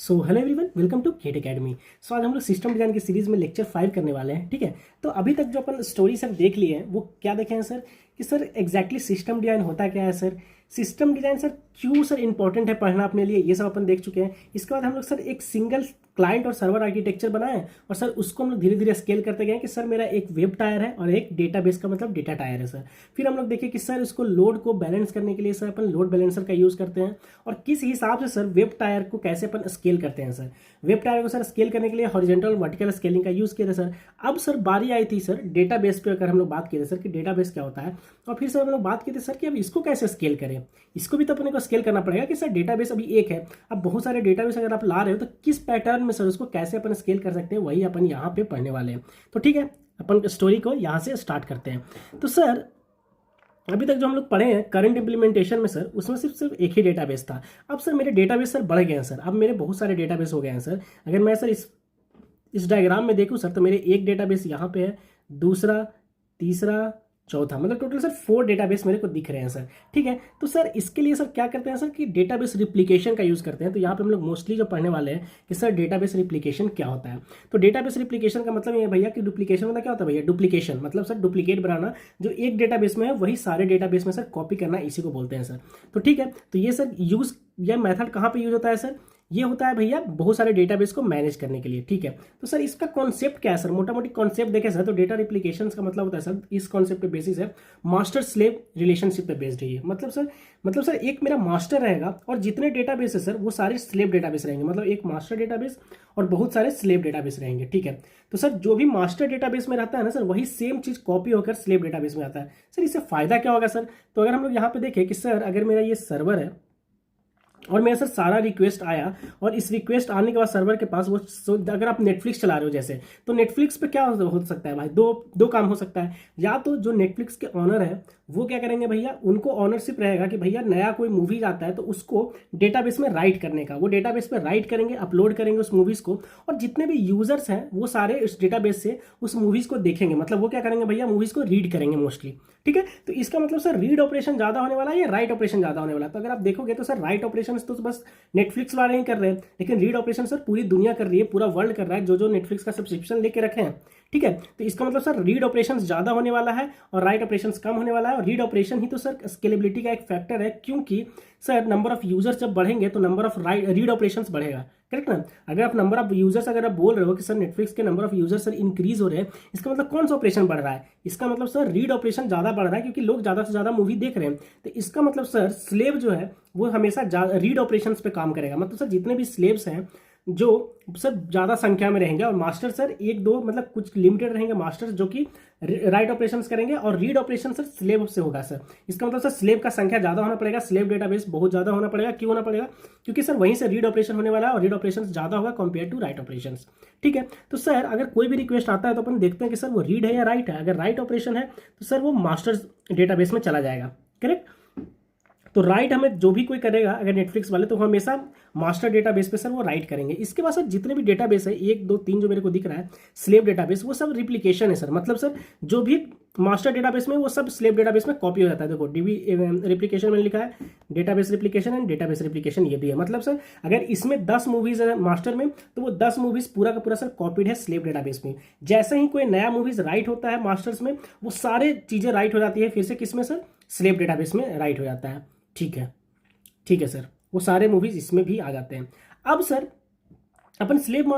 So hello everyone, welcome to GATE academy. So आज हम लोग सिस्टम डिजाइन की सीरीज में लेक्चर 5 करने वाले हैं। ठीक है, तो अभी तक जो अपन स्टोरी सर देख लिए हैं वो क्या देखे हैं सर कि सर एग्जैक्टली सिस्टम डिजाइन होता क्या है सर, सिस्टम डिजाइन सर क्यों सर इंपॉर्टेंट है पढ़ना अपने लिए, ये सब अपन देख चुके हैं। इसके बाद हम लोग सर एक सिंगल क्लाइंट और सर्वर आर्किटेक्चर बनाए और सर उसको हम लोग धीरे धीरे स्केल करते गए कि सर मेरा एक वेब टायर है और एक डेटाबेस का मतलब डेटा टायर है सर। फिर हम लोग देखे कि सर इसको लोड को बैलेंस करने के लिए सर अपन लोड बैलेंसर का यूज़ करते हैं और किस हिसाब से सर वेब टायर को कैसे अपन स्केल करते हैं सर। वेब टायर को सर स्केल करने के लिए हॉरिजॉन्टल और वर्टिकल स्केलिंग का यूज़ किया था सर। अब सर बारी आई थी सर डेटाबेस पे, अगर हम लोग बात किए थे सर कि डेटाबेस क्या होता है, और फिर सर हम लोग बात किए थे सर कि अब इसको कैसे स्केल करें। इसको भी तो अपने को स्केल करना पड़ेगा कि सर डेटाबेस अभी एक है, अब बहुत सारे डेटाबेस अगर आप ला रहे हो तो किस पैटर्न में सर उसको कैसे अपन स्केल कर सकते हैं, वही अपन यहाँ पे पढ़ने वाले हैं। तो ठीक है, अपन स्टोरी को यहाँ से स्टार्ट करते हैं। तो सर अभी तक जो हम लोग पढ़े हैं करंट इंप्लीमेंटेशन में सर, उसमें सिर्फ एक ही डेटाबेस था। अब सर मेरे डेटाबेस सर बढ़ गए हैं सर, अब मेरे बहुत सारे डेटाबेस हो गए हैं सर। अगर मैं सर इस डायग्राम में देखूं सर तो मेरे एक डेटाबेस यहाँ पे है, दूसरा, तीसरा, चौथा, मतलब टोटल सर 4 डेटाबेस मेरे को दिख रहे हैं सर। ठीक है, तो सर इसके लिए सर क्या करते हैं सर कि डेटाबेस रिप्लिकेशन का यूज़ करते हैं। तो यहाँ पे हम लोग मोस्टली जो पढ़ने वाले हैं कि सर डेटाबेस रिप्लिकेशन क्या होता है। तो डेटाबेस रिप्लिकेशन का मतलब ये है भैया कि डुप्लीकेशन मतलब क्या होता है भैया, डुप्लीकेशन मतलब सर डुप्लीकेट बनाना, जो एक डेटाबेस में है वही सारे डेटाबेस में सर कॉपी करना, इसी को बोलते हैं सर। तो ठीक है, तो ये सर यूज़, यह मेथड कहाँ पर यूज होता है सर, ये होता है भैया बहुत सारे डेटाबेस को मैनेज करने के लिए। ठीक है, तो सर इसका कॉन्सेप्ट क्या है सर, मोटा मोटी कॉन्सेप्ट देखें सर तो डेटा रिप्लिकेशन का मतलब होता है सर, इस कॉन्सेप्ट पे बेसिस है मास्टर स्लेव रिलेशनशिप पे बेस्ड है ये। मतलब सर एक मेरा मास्टर रहेगा और जितने डेटाबेस है सर वो सारे स्लेव डेटाबेस रहेंगे, मतलब एक मास्टर डेटाबेस और बहुत सारे स्लेव डेटाबेस रहेंगे। ठीक है, तो सर जो भी मास्टर डेटाबेस में रहता है ना सर, वही सेम चीज कॉपी होकर स्लेव डेटाबेस में आता है। सर इससे फायदा क्या होगा सर, तो अगर हम लोग यहाँ पे देखें कि सर अगर मेरा ये सर्वर है और मेरा सर सारा रिक्वेस्ट आया और इस रिक्वेस्ट आने के बाद सर्वर के पास वो, अगर आप नेटफ्लिक्स चला रहे हो जैसे, तो नेटफ्लिक्स पे क्या हो सकता है भाई, दो काम हो सकता है। या तो जो नेटफ्लिक्स के ऑनर है वो क्या करेंगे भैया, उनको ऑनरशिप रहेगा कि भैया नया कोई मूवीज आता है तो उसको डेटाबेस में राइट करने का, वो डेटाबेस में राइट करेंगे, अपलोड करेंगे उस मूवीज को, और जितने भी यूजर्स हैं वो सारे इस डेटाबेस से उस मूवीज को देखेंगे, मतलब वो क्या करेंगे भैया, मूवीज को रीड करेंगे मोस्टली। ठीक है, तो इसका मतलब सर रीड ऑपरेशन ज्यादा होने वाला है या राइट ऑपरेशन ज्यादा होने वाला है। तो अगर आप देखोगे तो सर राइट ऑपरेशन तो बस नेटफ्लिक्स वाले ही कर रहे हैं, लेकिन रीड ऑपरेशन सर पूरी दुनिया कर रही है, पूरा वर्ल्ड कर रहा है, जो नेटफ्लिक्स का सब्सक्रिप्शन लेके रखे हैं। ठीक है, तो इसका मतलब सर रीड ऑपरेशन ज्यादा होने वाला है और राइट ऑपरेशन कम होने वाला है। और रीड ऑपरेशन ही तो सर स्केलेबिलिटी का एक फैक्टर है, क्योंकि सर नंबर ऑफ यूजर्स जब बढ़ेंगे तो नंबर ऑफ रीड ऑपरेशंस बढ़ेगा। करेक्ट ना, अगर आप नंबर ऑफ यूजर्स, अगर आप बोल रहे हो कि सर नेटफ्लिक्स के number of users sir increase हो रहे हैं, इसका मतलब कौन सा ऑपरेशन बढ़ रहा है, इसका मतलब सर रीड ऑपरेशन ज्यादा बढ़ रहा है, क्योंकि लोग ज्यादा से ज्यादा मूवी देख रहे हैं। तो इसका मतलब सर स्लेव जो है वो हमेशा रीड ऑपरेशंस पे काम करेगा, मतलब सर जितने भी स्लेव्स हैं जो सर ज्यादा संख्या में रहेंगे, और मास्टर सर एक दो मतलब कुछ लिमिटेड रहेंगे मास्टर्स जो कि राइट ऑपरेशंस करेंगे, और रीड ऑपरेशन सर स्लेव से होगा सर। इसका मतलब सर स्लेव का संख्या ज्यादा होना पड़ेगा, स्लेव डेटाबेस बहुत ज्यादा होना पड़ेगा। क्यों होना पड़ेगा, क्योंकि सर वहीं से रीड ऑपरेशन होने वाला है और रीड ऑपरेशन ज्यादा होगा कंपेयर टू राइट ऑपरेशन। ठीक है, तो सर अगर कोई भी रिक्वेस्ट आता है तो अपन देखते हैं कि सर वो रीड है या राइट है। अगर राइट ऑपरेशन है तो सर वो मास्टर्स डेटाबेस में चला जाएगा। करेक्ट, तो राइट हमें जो भी कोई करेगा अगर नेटफ्लिक्स वाले, तो हमेशा मास्टर डेटाबेस पे सर वो राइट करेंगे। इसके बाद सर जितने भी डेटाबेस है, 1 2 3 जो मेरे को दिख रहा है स्लेव डेटाबेस, वो सब रिप्लिकेशन है सर। मतलब सर जो भी मास्टर डेटाबेस में वो सब स्लेव डेटाबेस में कॉपी हो जाता है। देखो डीबी रिप्लिकेशन में लिखा है database replication and database replication, ये भी है। मतलब सर अगर इसमें 10 मूवीज है मास्टर में, तो वो 10 मूवीज पूरा का पूरा सर कॉपीड है स्लेव डेटाबेस में। जैसे ही कोई नया मूवीज राइट होता है मास्टर्स में, वो सारे चीजें राइट हो जाती है फिर से किसमें सर, स्लेव डेटाबेस में राइट हो जाता है। ठीक है, ठीक है सर, वो सारे मूवीज इसमें भी आ जाते हैं। अब सर अपन स्लेव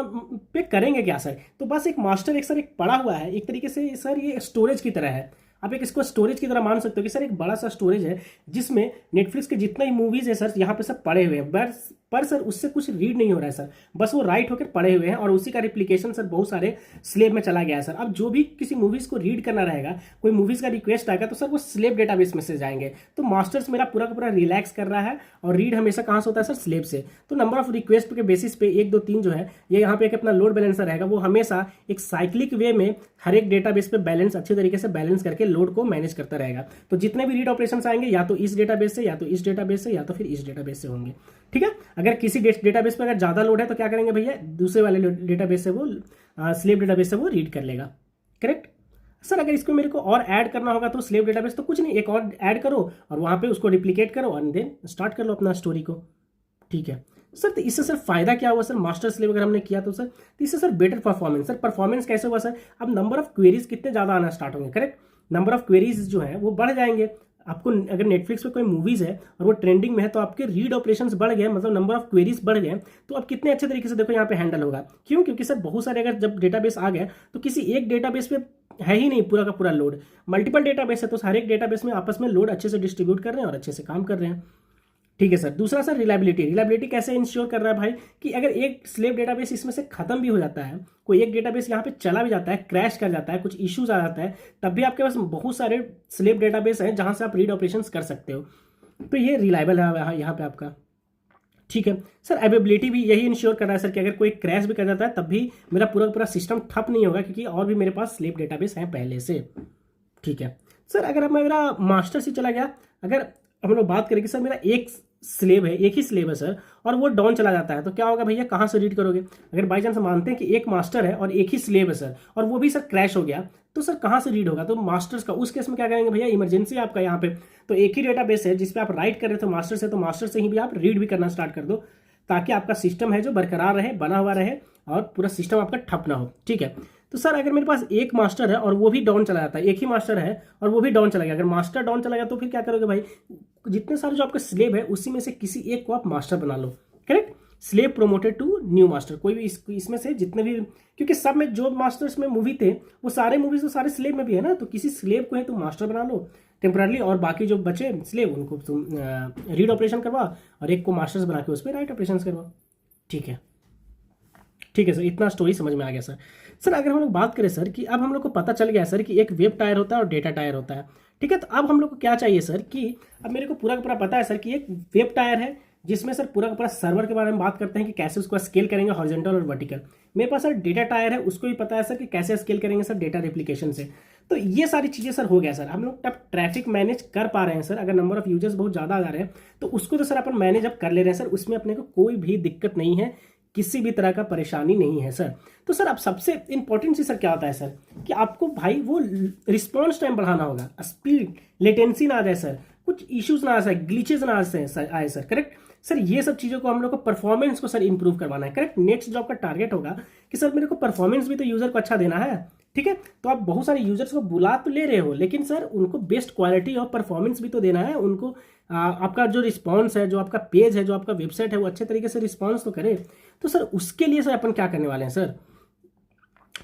पे करेंगे क्या सर, तो बस एक मास्टर एक सर एक पड़ा हुआ है, एक तरीके से सर ये स्टोरेज की तरह है। आप एक इसको स्टोरेज की तरह मान सकते हो कि सर एक बड़ा सा स्टोरेज है जिसमें नेटफ्लिक्स के जितने ही मूवीज है सर यहाँ पे सब पड़े हुए हैं, बस पर सर उससे कुछ रीड नहीं हो रहा है सर, बस वो राइट होकर पड़े हुए हैं और उसी का रिप्लिकेशन सर बहुत सारे स्लेव में चला गया है सर। अब जो भी किसी मूवीज को रीड करना रहेगा, कोई मूवीज का रिक्वेस्ट आएगा, तो सर वो स्लेव डेटाबेस में से जाएंगे। तो मास्टर्स मेरा पूरा का पूरा रिलैक्स कर रहा है और रीड हमेशा कहाँ से होता है सर, स्लेव से। तो नंबर ऑफ रिक्वेस्ट के बेसिस पे 1 2 3 जो है ये यहाँ पे एक अपना लोड बैलेंसर रहेगा, वो हमेशा एक साइक्लिक वे में हर एक डेटाबेस पे बैलेंस अच्छे तरीके से बैलेंस करके लोड को मैनेज करता रहेगा। तो जितने भी रीड ऑपरेशन आएंगे या तो इस डेटाबेस से, या तो इस डेटाबेस से, या तो फिर इस डेटाबेस से होंगे। ठीक है, अगर किसी डेटाबेस पे अगर ज्यादा लोड है तो क्या करेंगे भैया, दूसरे वाले डेटाबेस से वो स्लेव डेटाबेस से वो रीड कर लेगा। करेक्ट सर, अगर इसको मेरे को और ऐड करना होगा तो स्लेव डेटाबेस तो कुछ नहीं, एक और ऐड करो और वहां पे उसको रिप्लिकेट करो और देन स्टार्ट कर लो अपना स्टोरी को। ठीक है सर तो इससे सर फायदा क्या हुआ सर, मास्टर स्लेव अगर हमने किया तो इससे sir better performance. Sir performance कैसे हुआ सर, अब नंबर ऑफ क्वेरीज कितने ज़्यादा आना स्टार्ट होंगे, करेक्ट, नंबर ऑफ क्वेरीज जो है वो बढ़ जाएंगे। आपको अगर नेटफ्लिक्स पे कोई मूवीज़ है और वो ट्रेंडिंग में है तो आपके रीड ऑपरेशंस बढ़ गए, मतलब नंबर ऑफ क्वेरीज बढ़ गए, तो अब कितने अच्छे तरीके से देखो यहाँ पे हैंडल होगा। क्यों, क्योंकि सर बहुत सारे अगर जब डेटाबेस आ गए तो किसी एक डेटाबेस पे है ही नहीं पूरा का पूरा लोड, मल्टीपल डेटाबेस है, तो हर एक डेटाबेस में आपस में लोड अच्छे से डिस्ट्रीब्यूट कर रहे हैं और अच्छे से काम कर रहे हैं। ठीक है सर। दूसरा सर रिलायबिलिटी कैसे इंश्योर कर रहा है भाई, कि अगर एक स्लेव डेटाबेस इसमें से खत्म भी हो जाता है, कोई एक डेटाबेस यहाँ पे चला भी जाता है, क्रैश कर जाता है, कुछ इश्यूज आ जाता है, तब भी आपके पास बहुत सारे स्लेव डेटाबेस हैं जहां से आप रीड ऑपरेशंस कर सकते हो, तो ये रिलायबल है यहाँ पे आपका। ठीक है सर। अवेबिलिटी भी यही इंश्योर कर रहा है सर कि अगर कोई क्रैश भी कर जाता है तब भी मेरा पूरा पूरा सिस्टम ठप नहीं होगा, क्योंकि और भी मेरे पास स्लेव डेटाबेस हैं पहले से। ठीक है सर। अगर अब मेरा मास्टर से चला गया, अगर हम लोग बात करें कि सर मेरा एक स्लेब है, एक ही स्लेब है सर, और वो डाउन चला जाता है, तो क्या होगा भैया, कहाँ से रीड करोगे। अगर बाई चांस मानते हैं कि एक मास्टर है और एक ही स्लेब है सर, और वो भी सर क्रैश हो गया, तो सर कहाँ से रीड होगा। तो मास्टर्स का उस केस में क्या करेंगे भैया, इमरजेंसी आपका यहाँ पे तो एक ही डेटाबेस है जिसपे आप राइट कर रहे थे मास्टर से, तो मास्टर से ही भी आप रीड भी करना स्टार्ट कर दो, ताकि आपका सिस्टम है जो बरकरार रहे, बना हुआ रहे, और पूरा सिस्टम आपका ठप ना हो। ठीक है। तो सर अगर मेरे पास एक मास्टर है और वो भी डाउन चला जाता है, एक ही मास्टर है और वो भी डाउन चला गया, अगर मास्टर डाउन चला गया तो फिर क्या करोगे भाई, जितने सारे जो आपके स्लेब है उसी में से किसी एक को आप मास्टर बना लो, correct. Slave promoted to new master, कोई भी इसमें से जितने भी, क्योंकि सब में जो मास्टर्स में मूवी थे वो सारे मूवीज तो सारे स्लेब में भी है ना, तो किसी स्लेब को है तुम मास्टर बना लो टेम्परली, और बाकी जो बचे स्लेब उनको तुम रीड ऑपरेशन करवा, और एक को मास्टर्स बना के उस पर राइट ऑपरेशन करवा। ठीक है। ठीक है सर, इतना स्टोरी समझ में आ गया सर। सर अगर हम लोग बात करें सर कि अब हम लोग को पता चल गया सर कि एक वेब टायर होता है और डेटा टायर होता है। ठीक है। तो अब हम लोग को क्या चाहिए सर, कि अब मेरे को पूरा का पूरा पता है सर कि एक वेब टायर है जिसमें सर पूरा का पूरा सर्वर के बारे में बात करते हैं कि कैसे उसको स्केल करेंगे हॉरिजॉन्टल और वर्टिकल। मेरे पास सर डेटा टायर है, उसको भी पता है सर कि कैसे स्केल करेंगे सर डेटा रेप्लिकेशन से। तो ये सारी चीज़ें सर हो गया सर, हम लोग अब ट्रैफिक मैनेज कर पा रहे हैं सर। अगर नंबर ऑफ यूजर्स बहुत ज़्यादा आ जा रहे हैं तो उसको तो सर अपन मैनेज अब कर ले रहे हैं सर, उसमें अपने को कोई भी दिक्कत नहीं है, किसी भी तरह का परेशानी नहीं है सर। तो सर अब सबसे इंपॉर्टेंट चीज सर क्या होता है सर, कि आपको भाई वो रिस्पॉन्स टाइम बढ़ाना होगा, स्पीड लेटेंसी ना आ जाए सर, कुछ इश्यूज ना आ जाए, ग्लिचेज ना आए सर, करेक्ट। सर ये सब चीज़ों को हम लोग को परफॉर्मेंस को सर इंप्रूव करवाना है, करेक्ट। नेक्स्ट जो आपका टारगेट होगा कि सर मेरे को परफॉर्मेंस भी तो यूजर को अच्छा देना है। ठीक है। तो आप बहुत सारे यूजर्स को बुला तो ले रहे हो, लेकिन सर उनको बेस्ट क्वालिटी और परफॉर्मेंस भी तो देना है उनको। आपका जो रिस्पॉन्स है, जो आपका पेज है, जो आपका वेबसाइट है, वो अच्छे तरीके से रिस्पॉन्स तो करे। तो सर उसके लिए सर अपन क्या करने वाले हैं सर,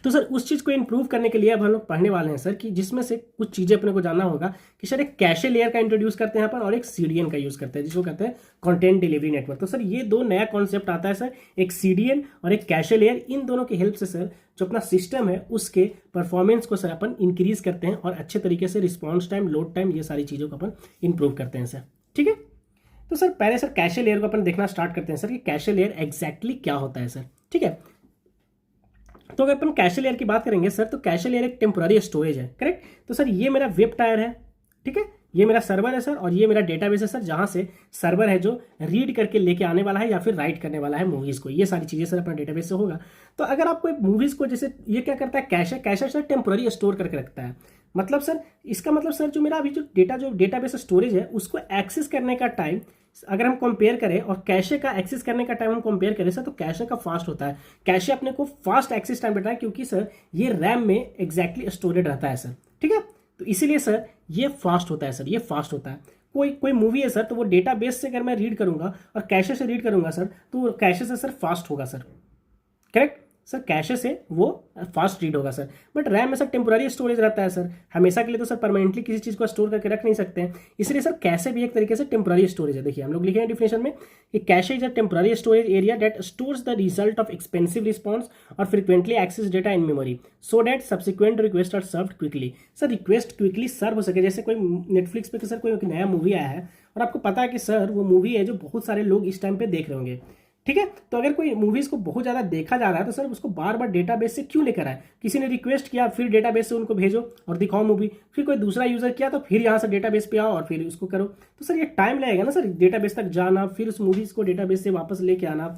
तो सर उस चीज़ को इंप्रूव करने के लिए अब हम लोग पढ़ने वाले हैं सर, कि जिसमें से कुछ चीज़ें अपने को जानना होगा कि सर एक कैशे लेयर का इंट्रोड्यूस करते हैं अपन, और एक सीडीएन का यूज़ करते हैं जिसको कहते हैं कंटेंट डिलीवरी नेटवर्क। तो सर ये दो नया कॉन्सेप्ट आता है सर, एक सीडीएन और एक कैशे लेयर। इन दोनों की हेल्प से सर जो अपना सिस्टम है उसके परफॉर्मेंस को सर अपन इंक्रीज करते हैं, और अच्छे तरीके से रिस्पॉन्स टाइम, लोड टाइम, ये सारी चीज़ों को अपन इंप्रूव करते हैं सर। ठीक है। तो सर पहले सर कैशे लेयर को अपन देखना स्टार्ट करते हैं सर, कि कैशे लेयर एग्जैक्टली क्या होता है सर। ठीक है। तो अगर अपन कैशे लेयर की बात करेंगे सर, तो कैशे लेयर एक टेम्पोररी स्टोरेज है, करेक्ट। तो सर ये मेरा वेब टायर है, ठीक है, ये मेरा सर्वर है सर, और ये मेरा डेटाबेस है सर, जहां से सर्वर है जो रीड करके लेके आने वाला है या फिर राइट करने वाला है मूवीज को। ये सारी चीजें सर अपना डेटाबेस से होगा। तो अगर आपको मूवीज को, जैसे ये क्या करता है, कैशे सर टेम्पोररी स्टोर करके रखता है। मतलब सर इसका मतलब सर जो मेरा अभी जो डेटाबेस स्टोरेज है उसको एक्सेस करने का टाइम अगर हम कंपेयर करें और कैशे का एक्सेस करने का टाइम हम कंपेयर करें सर, तो कैशे का फास्ट होता है। कैशे अपने को फास्ट एक्सेस टाइम देता है, क्योंकि सर ये रैम में एग्जैक्टली स्टोरेड रहता है सर। ठीक है। तो इसीलिए सर ये फास्ट होता है सर, ये फास्ट होता है। कोई मूवी है सर, तो वो डेटाबेस से अगर मैं रीड करूंगा और कैशे से रीड करूंगा सर, तो कैशे से सर फास्ट होगा सर, करेक्ट। सर कैशे से वो फास्ट रीड होगा सर, बट रैम में सर टेम्पोररी स्टोरेज रहता है सर, हमेशा के लिए तो सर परमानेंटली किसी चीज़ को स्टोर करके रख नहीं सकते हैं, इसलिए सर कैशे भी एक तरीके से टेम्पोररी स्टोरेज है। देखिए हम लोग लिखे हैं डिफिनेशन में कि cache is a temporary storage area that stores the result of expensive response or frequently access data in memory so that subsequent request are served quickly. Sir request quickly serve हो सके, जैसे कोई Netflix पे sir कोई नया movie आया है और आपको पता है कि सर वो मूवी है जो बहुत सारे लोग इस टाइम पे देख रहे होंगे, ठीक है। तो अगर कोई मूवीज को बहुत ज्यादा देखा जा रहा है तो सर उसको बार बार डेटाबेस से क्यों लेकर आए, किसी ने रिक्वेस्ट किया फिर डेटाबेस से उनको भेजो और दिखाओ मूवी, फिर कोई दूसरा यूजर किया तो फिर यहाँ से डेटाबेस पे आओ और फिर उसको करो। तो सर ये टाइम लगेगा ना सर, डेटाबेस तक जाना, फिर उस मूवीज को डेटाबेस से वापस लेके आना,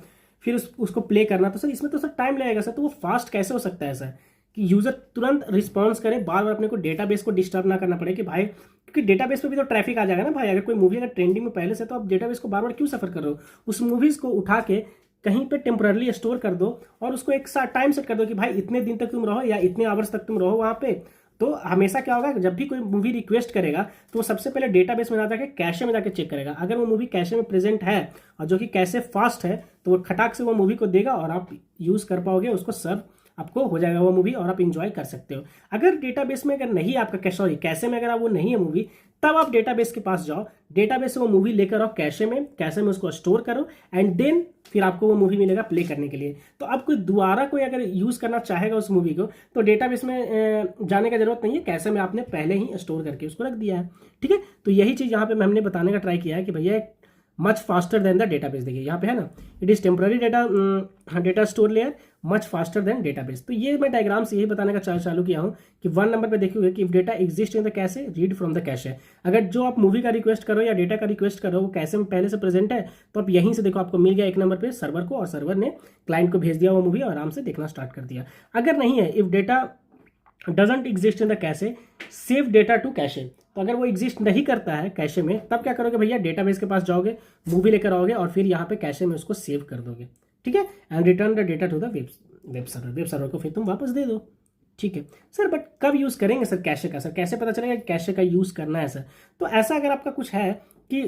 फिर उसको प्ले करना, तो सर इसमें तो सर टाइम लगेगा सर। तो वो फास्ट कैसे हो सकता है सर, कि यूज़र तुरंत रिस्पॉन्स करे, बार बार अपने को डेटाबेस को डिस्टर्ब ना करना पड़े कि भाई, क्योंकि डेटाबेस पे भी तो ट्रैफिक आ जाएगा ना भाई। अगर कोई मूवी अगर ट्रेंडिंग में पहले से, तो आप डेटाबेस को बार बार क्यों सफ़र कर रहे हो। उस मूवीज़ को उठा के कहीं पे टेम्पररली स्टोर कर दो और उसको एक साथ टाइम सेट कर दो कि भाई इतने दिन तक तुम रहो या इतने आवर्स तक तुम रहो वहाँ पे। तो हमेशा क्या होगा, जब भी कोई मूवी रिक्वेस्ट करेगा तो वो सबसे पहले डेटाबेस में ना जाके कैशे में जाके चेक करेगा। अगर वो मूवी कैशे में प्रेजेंट है और जो कि कैशे फास्ट है, तो वो खटाक से वो मूवी को देगा और आप यूज़ कर पाओगे, उसको सर्व आपको हो जाएगा वो मूवी और आप इंजॉय कर सकते हो। अगर डेटाबेस में अगर नहीं आपका कैशे में अगर आप वो नहीं है मूवी, तब आप डेटाबेस के पास जाओ, डेटाबेस से वो मूवी लेकर आओ कैशे में उसको स्टोर करो एंड देन फिर आपको वो मूवी मिलेगा प्ले करने के लिए। तो अब कोई अगर यूज़ करना चाहेगा उस मूवी को, तो डेटाबेस में जाने का जरूरत नहीं है, कैशे में आपने पहले ही स्टोर करके उसको रख दिया है। ठीक है, तो यही चीज़ यहाँ पे हमने बताने का ट्राई किया है कि भैया much faster than the database. देखिए यहाँ पे है ना, it is temporary data store layer much faster than database. तो ये मैं डायग्राम से यही बताने का चालू किया हूँ कि 1 नंबर पे देखिए कि if data exist in the cache, read from the cache. अगर जो आप मूवी का रिक्वेस्ट करो या डेटा का रिक्वेस्ट करो वो कैशे में पहले से प्रेजेंट है, तो आप यहीं से देखो आपको मिल गया 1 नंबर पे सर्वर को, और सर्वर ने क्लाइंट को भेज दिया वो मूवी और आराम से देखना स्टार्ट कर दिया। अगर नहीं है, if data doesn't exist in the cache, save data to cache. तो अगर वो एग्जिस्ट नहीं करता है कैशे में, तब क्या करोगे भैया, डेटाबेस के पास जाओगे, मूवी लेकर आओगे और फिर यहाँ पे कैशे में उसको सेव कर दोगे। ठीक है, and return the data to the web server को फिर तुम वापस दे दो। ठीक है सर, बट कब यूज़ करेंगे सर कैशे का? सर कैसे पता चलेगा कैशे का यूज़ करना है सर? तो ऐसा अगर आपका कुछ है कि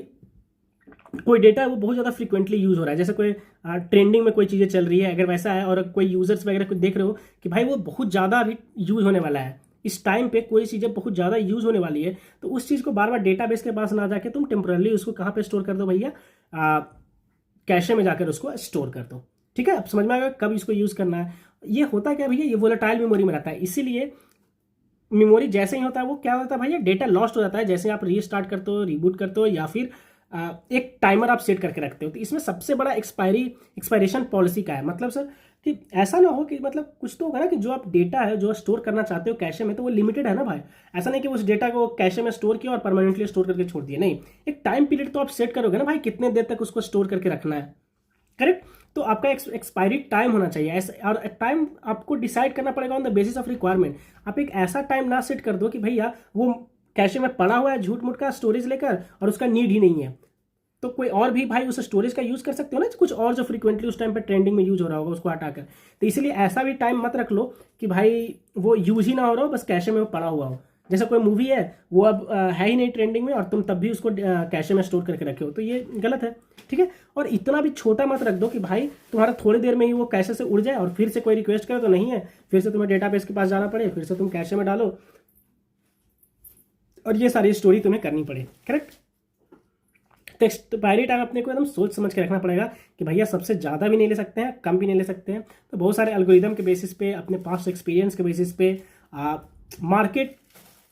कोई डेटा है वो बहुत ज़्यादा फ्रीक्वेंटली यूज़ हो रहा है, जैसे कोई ट्रेंडिंग में कोई चीज़ें चल रही है, अगर वैसा है, और कोई यूजर्स वगैरह कुछ देख रहे हो कि भाई वो बहुत ज़्यादा यूज़ होने वाला है, इस टाइम पे कोई चीज़ें बहुत ज़्यादा यूज़ होने वाली है, तो उस चीज़ को बार बार डेटाबेस के पास ना जाके तुम टेम्परली उसको कहाँ पे स्टोर कर दो भैया, कैशे में जाकर उसको स्टोर कर दो। ठीक है, अब समझ में आएगा कब इसको यूज़ करना है। ये होता क्या भैया, ये वोलेटाइल मेमोरी में रहता है, इसीलिए मेमोरी जैसे ही होता है वो क्या होता है भैया, डेटा लॉस्ट हो जाता है जैसे आप रीस्टार्ट करते हो, रिबूट करते हो, या फिर एक टाइमर आप सेट करके रखते हो। तो इसमें सबसे बड़ा एक्सपायरेशन पॉलिसी का है। मतलब सर कि ऐसा ना हो कि मतलब कुछ तो होगा ना कि जो आप डेटा है जो स्टोर करना चाहते हो कैशे में, तो वो लिमिटेड है ना भाई। ऐसा नहीं कि उस डेटा को कैशे में स्टोर किया और परमानेंटली स्टोर करके छोड़ दिया, नहीं, एक टाइम पीरियड तो आप सेट करोगे ना भाई, कितने देर तक उसको स्टोर करके रखना है। करेक्ट, तो आपका एक्सपायरी टाइम होना चाहिए ऐसा, और टाइम आपको डिसाइड करना पड़ेगा on the basis of requirement. आप एक ऐसा टाइम ना सेट कर दो कि भैया वो कैशे में पड़ा हुआ है झूठ मूठ का स्टोरेज लेकर और उसका नीड ही नहीं है, तो कोई और भी भाई उस स्टोरेज का यूज़ कर सकते हो ना, कुछ और जो फ्रीक्वेंटली उस टाइम पे ट्रेंडिंग में यूज हो रहा होगा उसको हटाकर। तो इसीलिए ऐसा भी टाइम मत रख लो कि भाई वो यूज ही ना हो रहा हो, बस कैशे में वो पड़ा हुआ हो। जैसा कोई मूवी है वो अब है ही नहीं ट्रेंडिंग में और तुम तब भी उसको कैशे में स्टोर करके रखे हो, तो ये गलत है। ठीक है, और इतना भी छोटा मत रख दो कि भाई तुम्हारा थोड़ी देर में ही वो कैशे से उड़ जाए और फिर से कोई रिक्वेस्ट करे तो नहीं है, फिर से तुम्हें डेटाबेस के पास जाना पड़े, फिर से तुम कैशे में डालो और ये सारी स्टोरी तुम्हें करनी पड़े। करेक्ट, तो एक्सपायरी टाइम अपने को एकदम सोच समझ के रखना पड़ेगा कि भैया सबसे ज़्यादा भी नहीं ले सकते हैं, कम भी नहीं ले सकते हैं। तो बहुत सारे एल्गोरिदम के बेसिस पे, अपने पास्ट एक्सपीरियंस के बेसिस पे, मार्केट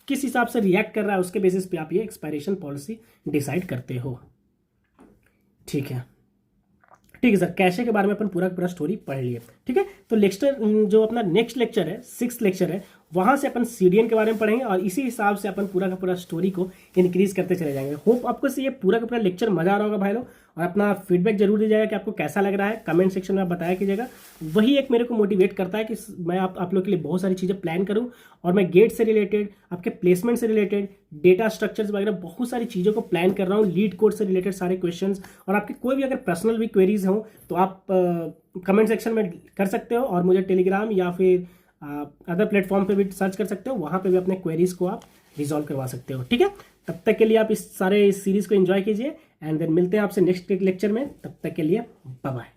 किस हिसाब से रिएक्ट कर रहा है उसके बेसिस पे आप ये एक्सपायरेशन पॉलिसी डिसाइड करते हो। ठीक है सर, कैशे के बारे में अपन पूरा स्टोरी पढ़ लिए। ठीक है, तो लेक्चर जो अपना नेक्स्ट लेक्चर है, 6th लेक्चर है, वहाँ से अपन सीडीएन के बारे में पढ़ेंगे और इसी हिसाब से अपन पूरा का पूरा स्टोरी को इंक्रीज करते चले जाएंगे। होप आपको से ये पूरा का पूरा लेक्चर मजा आ रहा होगा भाई लोग, और अपना फीडबैक जरूर दीजिएगा कि आपको कैसा लग रहा है, कमेंट सेक्शन में आप बताया कीजिएगा। वही एक मेरे को मोटिवेट करता है कि मैं आप लोग के लिए बहुत सारी चीज़ें प्लान करूँ और मैं गेट से रिलेटेड, आपके प्लेसमेंट से रिलेटेड, डेटा स्ट्रक्चर्स वगैरह बहुत सारी चीज़ों को प्लान कर रहा हूँ, लीड कोड से रिलेटेड सारे क्वेश्चंस। और आपके कोई भी अगर पर्सनल भी क्वेरीज हों तो आप कमेंट सेक्शन में कर सकते हो और मुझे टेलीग्राम या फिर अदर प्लेटफॉर्म पे भी सर्च कर सकते हो, वहाँ पे भी अपने क्वेरीज को आप रिजॉल्व करवा सकते हो। ठीक है, तब तक के लिए आप इस सीरीज़ को एंजॉय कीजिए एंड देन मिलते हैं आपसे नेक्स्ट लेक्चर में। तब तक के लिए बाय बाय।